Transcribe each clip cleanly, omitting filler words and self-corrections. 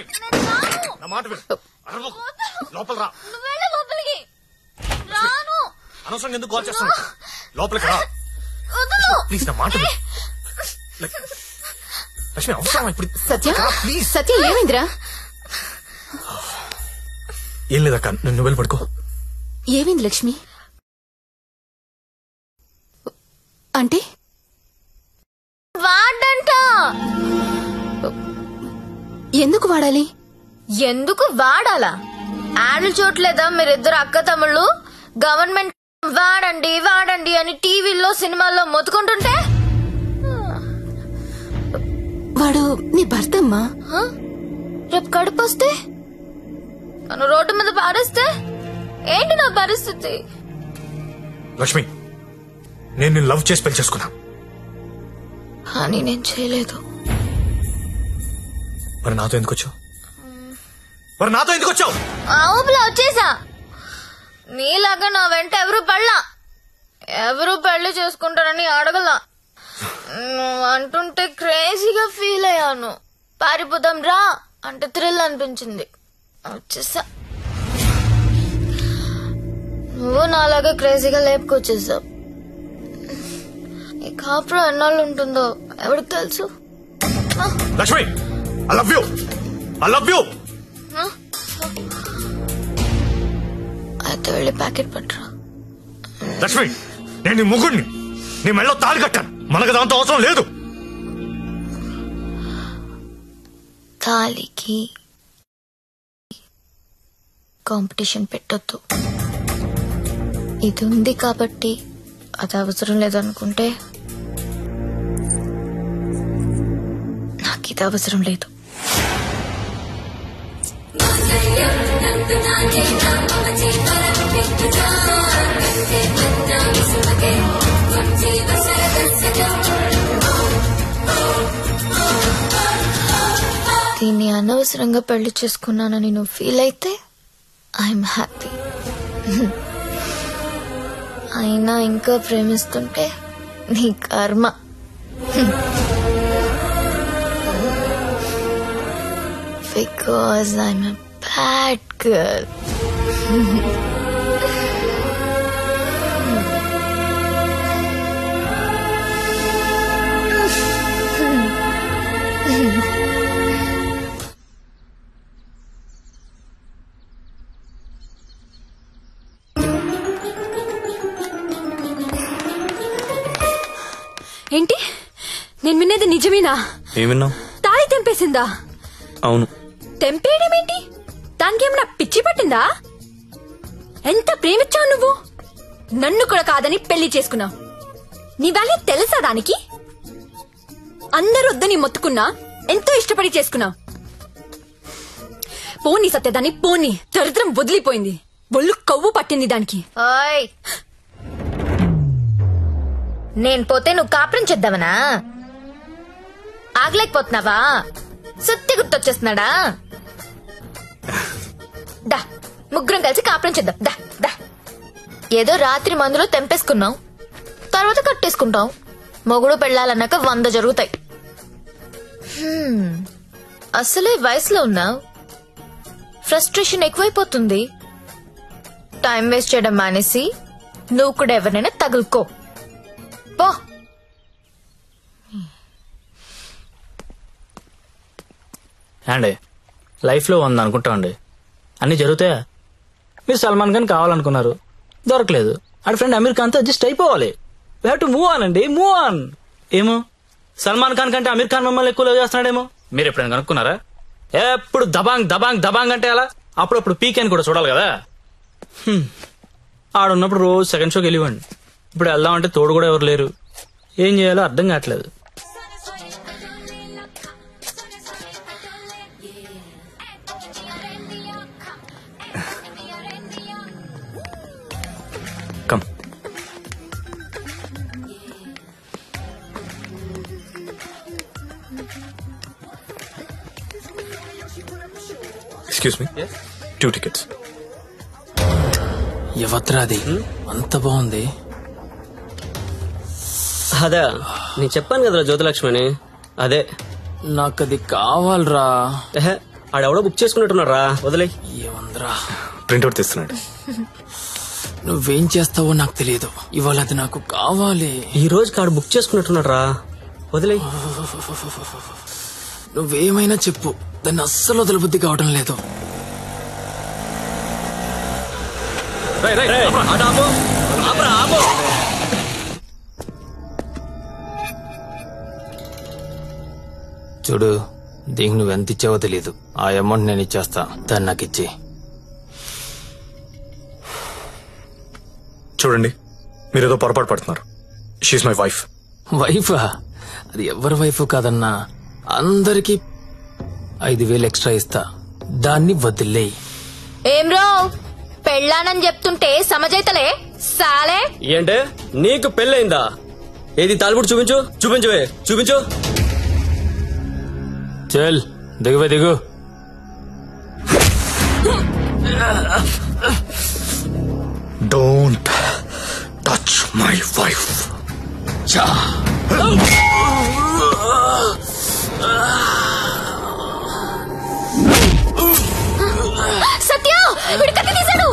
లక్ష్మి నా మాట విను. లోపల రా. లోపలికి రాను. అనవసరంగా ఎందుకు కాల్ చేస్తాను? లోపలికి రా ప్లీజ్. నా మాట విను లక్ష్మి. అవసరం ఇప్పుడు. సత్య ప్లీజ్. సత్య ఏమైందిరా? ఏం లేదక్క, నువ్వు వెళ్ళి పడుకో. ఏమైంది లక్ష్మి? అంటే వాడంట. ఎందుకు వాడాలి? ఎందుకు వాడాలా? యాడ్లు చూడలేదా మీరిద్దరు అక్క తమ్ముళ్ళు? గవర్నమెంట్ వాడండి వాడండి అని టీవీల్లో సినిమాల్లో మొత్తుకుంటుంటే వాడు నీ భర్తమ్మా. రేపు కడుపు వస్తే నన్ను రోడ్డు మీద పారేస్తే ఏంటి నా పరిస్థితి? లక్ష్మి, నేను నిన్ను లవ్ చేసి పెళ్లి చేసుకున్నా. కానీ నేను చేయలేదు. మరి నాతో ఎందుకు వచ్చావు? ఆ ఊపిలో వచ్చేసా. నీలాగా నా వెంట ఎవరు పెళ్లి చేసుకుంటారని అడగలా. అంటుంటే క్రేజీగా ఫీల్ అయ్యాను. పారిపోదాం రా అంటే థ్రిల్ అనిపించింది, వచ్చేసా. నువ్వు నాలాగా క్రేజీగా లేపుకొచ్చేసావు. ఈ కాపురం ఎన్నాళ్ళు ఉంటుందో ఎవరికి తెలుసు? Lakshmi, I love you. అయితే వెళ్ళి ప్యాకెట్ పట్టరా. లక్ష్మి, నేను నీ ముగ్గుడిని, నీ మెళ్ళో తాళి కట్టాను. మనకు దాంతో అవసరం లేదు. తాళికి కాంపిటీషన్ పెట్టొద్దు. ఇది ఉంది కాబట్టి అది అవసరం లేదనుకుంటే నాకు ఇది అవసరం లేదు. దీన్ని అనవసరంగా పెళ్లి చేసుకున్నానని నువ్వు ఫీల్ అయితే ఐఎమ్ హ్యాపీ. అయినా ఇంకా ప్రేమిస్తుంటే నీ కర్మ. Because I'm a bad girl. ఏంటి? నేను వినేది నిజమేనా? ఏమిన్నావు? తాళి తెంపేసిందా? అవును. తెంపేయడం ఏంటి? దానికి ఏమన్నా పిచ్చి పట్టిందా? ఎంత ప్రేమించావు నువ్వు? నన్ను కూడా కాదని పెళ్లి చేసుకున్నావు. నీ వాల్యూ తెలుసా దానికి? అందరూ వద్దని మొత్తుకున్నా ఎంతో ఇష్టపడి చేసుకున్నావు. పోనీ సత్యదాన్ని పోనీ. దరిద్రం వదిలిపోయింది. ఒళ్ళు కొవ్వు పట్టింది దానికి. నేను పోతే నువ్వు కాపురం చేద్దామనా? ఆగలేకపోతున్నావా? సుత్తి గుర్తొచ్చేస్తున్నాడా? దా ముగ్గురం కలిసి కాపురం చేద్దాం. దా దా. ఏదో రాత్రి మందులో తెంపేసుకున్నావు, తర్వాత కట్టేసుకుంటాం. మొగుడు పెళ్ళాలన్నాక 100 జరుగుతాయి. అసలే వయసులో ఉన్నావు, ఫ్రస్ట్రేషన్ ఎక్కువైపోతుంది. టైం వేస్ట్ చేయడం మానేసి నువ్వు కూడా ఎవరినైనా తగులుకో పో. అండి లైఫ్ లో 100 అనుకుంటా అండి, అన్ని జరుగుతాయా? మీరు సల్మాన్ ఖాన్ కావాలనుకున్నారు, దొరకలేదు. ఆడ ఫ్రెండ్ అమీర్ ఖాన్ తో అడ్జస్ట్ అయిపోవాలి. We have to move on అండి, మూవ్ ఆన్. ఏమో సల్మాన్ ఖాన్ కంటే అమీర్ ఖాన్ మిమ్మల్ని ఎక్కువ చేస్తున్నాడేమో. మీరు ఎప్పుడైనా కనుక్కున్నారా? ఎప్పుడు దబాంగ్ దబాంగ్ దబాంగ్ అంటే అలా. అప్పుడప్పుడు పీకే అని కూడా చూడాలి కదా. ఆడున్నప్పుడు రోజు సెకండ్ షోకి వెళ్ళివ్వండి. ఇప్పుడు వెళ్దామంటే తోడు కూడా ఎవరు లేరు. ఏం చేయాలో అర్థం కావట్లేదు. కమ్. Excuse me, 2 tickets. ఎవత్రాది అంత బాగుంది. అదే నేను చెప్పాను కదరా జ్యోతిలక్ష్మి అని. అదే నాకు అది కావాలరా. ఆడెవడో బుక్ చేసుకున్నట్టున్నారా, వదిలే. ఏమందరా ప్రింట్అవుట్ తీస్తున్నాడు. నువ్వేం చేస్తావో నాకు తెలియదు, ఇవాళ అది నాకు కావాలి. ఈ రోజుకి ఆడు బుక్ చేసుకున్నట్టున్నారా, వదిలే. నువ్వేమైనా చెప్పు, దాన్ని అస్సలు వదలబుద్ధి కావడం లేదు. చూడు, దీనికి నువ్వెంత ఇచ్చావో తెలీదు. ఆ అమౌంట్ నేను ఇచ్చేస్తా, దాన్ని నాకు ఇచ్చి. చూడండి, మీరేదో పొరపాటు పడుతున్నారు. She is my wife. వైఫా? అది ఎవరి వైఫ్ కాదన్నా, అందరికి 5,000 ఎక్స్ట్రా ఇస్తా, దాన్ని వదిలేయి. ఏం రో పెళ్ళానని చెప్తుంటే సమజైతలే సాలే. ఏంటే నీకు పెళ్ళయిందా? ఏది తాలిబుట్టు చూపించు, చూపించవే, చూపించు. చల్ దిగువే, దిగు. Don't touch my wife. Satya వీడి కత్తి తీశాడు.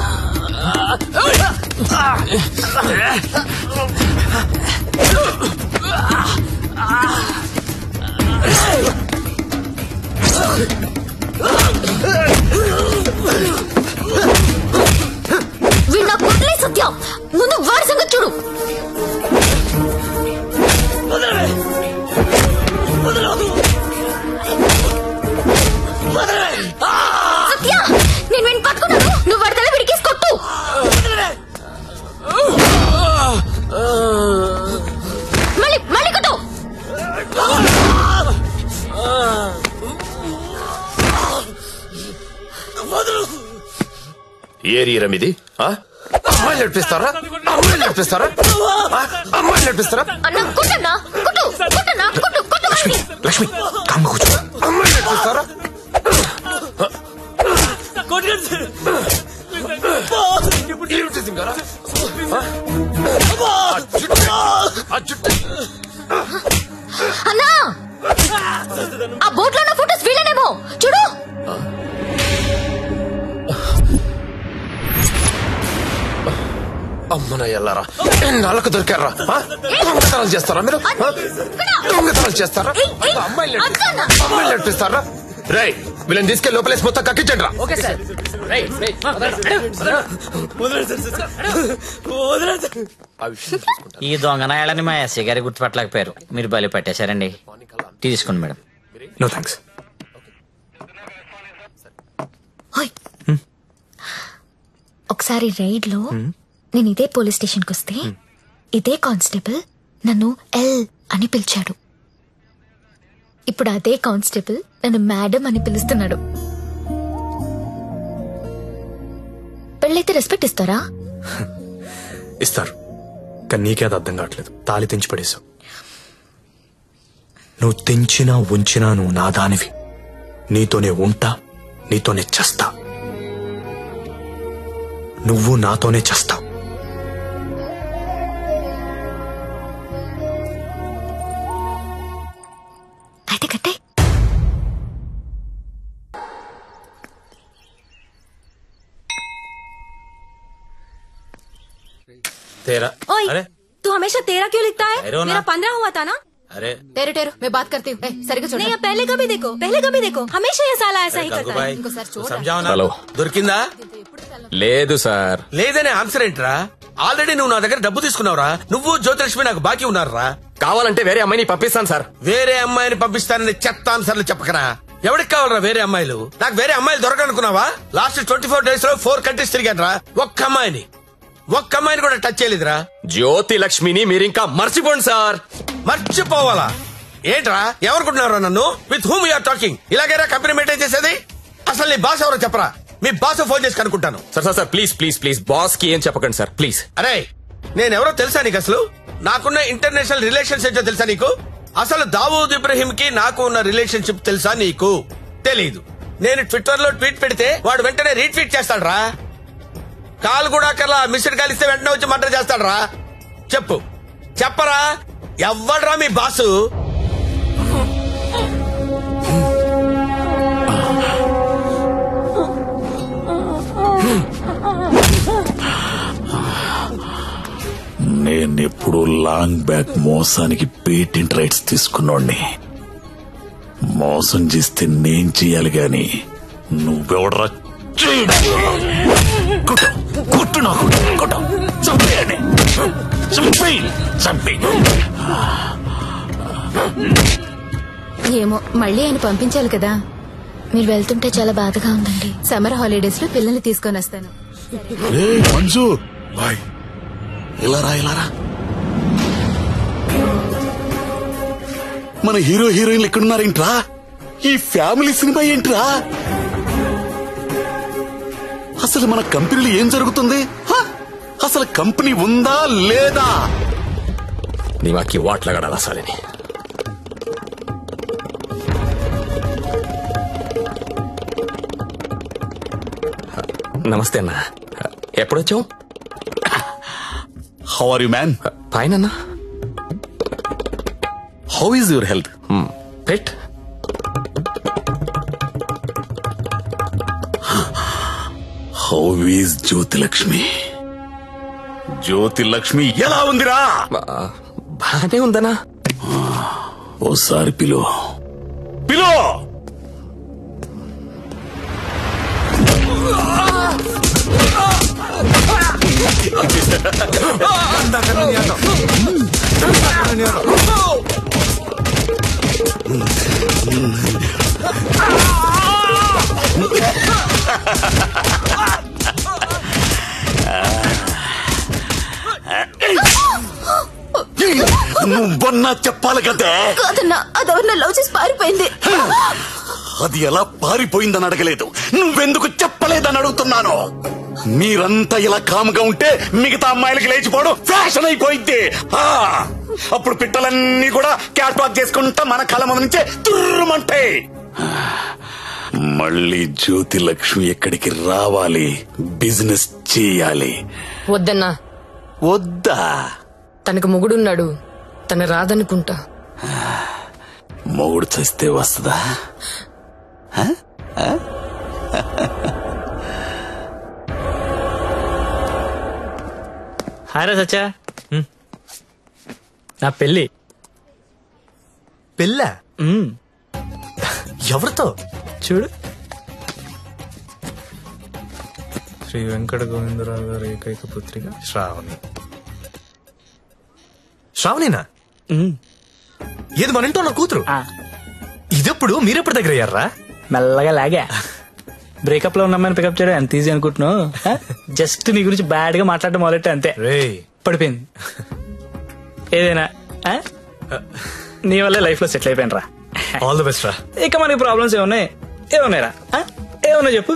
వీడు నా కొట్లే. సత్య ముందు వాడి సంగతి చూడు. సత్య నేను వీడిని పట్టుకున్నాను, నువ్వు వాడి విడికేసి కొట్టు. మళ్ళీ మళ్ళీ కొట్టు. ఏరియా ఇది? అమ్మాయిలు నడిపిస్తారా? అమ్మాయిలు నడిపిస్తారా? అమ్మాయిలు నడిపిస్తారా? అన్న కొట్టన్నా, కొట్టు కొట్టన్నా, కొట్టు కొట్టు. లక్ష్మి కామ్గా కూర్చో. అమ్మాయిలు నడిపిస్తారా? ఏమిటి సింగారా? అన్నా ఆ బోట్ లో ఉన్న ఫోటోస్ వీళ్ళనేమో చూడు. అమ్మన ఎల్లారా, ఎన్నాళ్ళకు దొరికారా? దొంగతనాలు చేస్తారా మీరు? దొంగతనాలు చేస్తారా? అమ్మాయిలు నడిపిస్తారా? రై వీళ్ళని తీసుకెళ్ళి లోపలేసి మొత్తం కక్కించండి రా. ఈ దొంగనాయాలని మా ఎస్ఐ గారి గుర్తుపట్టలేకపోయారు, మీరు బలి పట్టేశారండి. తీసుకోండి మేడం. No thanks. ఒకసారి రైడ్ లో నేను ఇదే పోలీస్ స్టేషన్ కి వస్తే ఇదే కానిస్టేబుల్ నన్ను ఎల్ అని పిలిచాడు. ఇప్పుడు అదే కానిస్టేబుల్ నన్ను మేడం అని పిలుస్తున్నాడు. పెళ్ళైతే రెస్పెక్ట్ ఇస్తారా? ఇస్తారు, కానీ నీకే అది అర్థం కావట్లేదు. తాళి తెంచి పడేశావు. నువ్వు తెంచినా ఉంచినా నువ్వు నా దానివి. నీతోనే ఉంటా, నీతోనే చస్తా. నువ్వు నాతోనే చస్తావు. అయితే కట్టే. तेरा ओए, अरे तू हमेशा तेरा क्यों लिखता है? अरे वो ना- मेरा 15 हुआ था ना? अरे टेरू टेरू मैं बात करती हूँ. సరిగ్గా చూడు. नहीं, अब पहले कभी देखो, पहले कभी देखो, हमेशा ये साला ऐसा ही करता है. ఇంకోసారి చూడు. समझाओ ना. హలో దొరికిందా? లేదు సార్. లేదనే ఆన్సర్ ఏంట్రా? ఆల్రెడీ నువ్వు నా దగ్గర డబ్బు తీసుకున్నావురా. నువ్వు జ్యోతిలక్ష్మి నాకు బాకీ ఉన్నారా? కావాలంటే వేరే అమ్మాయిని పంపిస్తాను సార్. వేరే అమ్మాయిని పంపిస్తానని చెత్త ఆన్సర్లు చెప్పకరా. ఎవరికి కావాలరా వేరే అమ్మాయిలు? నాకు వేరే అమ్మాయిలు దొరకనుకున్నావా? లాస్ట్ 24 days లో 4 countries తిరిగాను రా. ఒక్క అమ్మాయిని కూడా టచ్ చేయలేదురా. జ్యోతి లక్ష్మిని మీరింకా మర్చిపోండి సార్. మర్చిపోవాలా ఏంట్రా? ఎవరుకుంటున్నారా నన్ను? With whom you are talking? ఇలాగేరా కంపెనీ మెయింటైన్ చేసేది? అసలు నీ బాస్ ఎవరో చెప్పరా. మీ బాస్ ఫోన్ చేసి కనుక్కుంటాను. Sir sir sir please please please boss కి ఏం చెప్పకండి సార్ ప్లీజ్. అరే నేనెవరో తెలుసా నీకు? అసలు నాకున్న ఇంటర్నేషనల్ రిలేషన్స్ ఏంటో తెలుసా నీకు? అసలు దావూద్ ఇబ్రహీం కి నాకు ఉన్న రిలేషన్షిప్ తెలుసా నీకు? తెలీదు. నేను ట్విట్టర్ లో ట్వీట్ పెడితే వాడు వెంటనే రీట్వీట్ చేస్తాడు రా. కాల్ కూడా కల్లా మిస్డ్ కాల్ ఇస్తే వెంటనే వచ్చి మర్డర్ చేస్తాడు రా. చెప్పరా ఎవ్వడ్రా మీ బాసు? లాంగ్ బ్యాక్ మోసానికి పేటెంట్ రైట్స్ తీసుకున్నోడ్ని. మోసం చేస్తే నేను చెయ్యాలి గాని నువ్వెవడరా? కొట్టు నాకు చంపేయండి. ఏమో మళ్ళీ ఆయన పంపించాలి కదా. మీరు వెళ్తుంటే చాలా బాధగా ఉందండి. సమ్మర్ హాలిడేస్ లో పిల్లల్ని తీసుకొని వస్తాను. మంజు బాయ్, ఇలారా. మన హీరో హీరోయిన్లు ఎక్కడున్నారేంట్రా? ఈ ఫ్యామిలీ సినిమా ఏంట్రా? అసలు మన కంపెనీలో ఏం జరుగుతుంది? అసలు కంపెనీ ఉందా లేదా? నీమాకి వాట్లగడాలా సాలిని. నమస్తే అన్న, ఎప్పుడొచ్చావు? How are you man? Fine అన్న. How is your health? Pet how is Jyothilakshmi? Jyothilakshmi ఎలా ఉందిరా? బానే ఉందనా? ఓసారి పిలో. నువ్వన్నా చెప్పాలి కదా. కాదన్నా, అదెవరిన లవ్ చేసి పారిపోయింది. అది ఎలా పారిపోయిందని అడగలేదు, నువ్వెందుకు చెప్పలేదని అడుగుతున్నాను. మీరంతా ఇలా కాముగా ఉంటే మిగతా అమ్మాయిలకి లేచిపోవడం ఫ్యాషన్ అయిపోయింది. అప్పుడు పిట్టలన్నీ కూడా క్యాట్ వాక్ చేసుకుంటా మన కళ్ళ ముందు నుంచే తుర్రుమంటాయి. మళ్ళీ జ్యోతిలక్ష్మి ఎక్కడికి రావాలి, బిజినెస్ చేయాలి. వద్దన్నా. వద్దా? తనకు మొగుడున్నాడు, తన రాదనుకుంటా. మొగుడు చస్తే వస్తుందా? హాయ్ రా సచ్చా. నా పెళ్ళి. పెళ్ళా? ఎవరితో? చూడు. శ్రీ వెంకట గోవిందరావు గారి ఏకైక పుత్రిక శ్రావణి. శ్రావణినా? ఏది మన ఇంట్లో నా కూతురు? ఇదెప్పుడు మీరెప్పుడు దగ్గర అయ్యారా? మెల్లగా లాగా. బ్రేకప్ లో ఉన్న అమ్మాయిని పికప్ చేయడం ఎంత ఈజీ అనుకుంటున్నావు? జస్ట్ నీ గురించి బ్యాడ్ గా మాట్లాడడం మొదలెట్టే అంతే. పడిపోయింది. ఏదైనా నీ వల్లే లైఫ్ లో సెటిల్ అయిపోయిన రా. ఆల్ ది బెస్ట్ రా. ఇక మనకి ప్రాబ్లమ్స్ ఏమున్నాయి? ఏమున్నాయిరా? ఏమున్నాయి చెప్పు.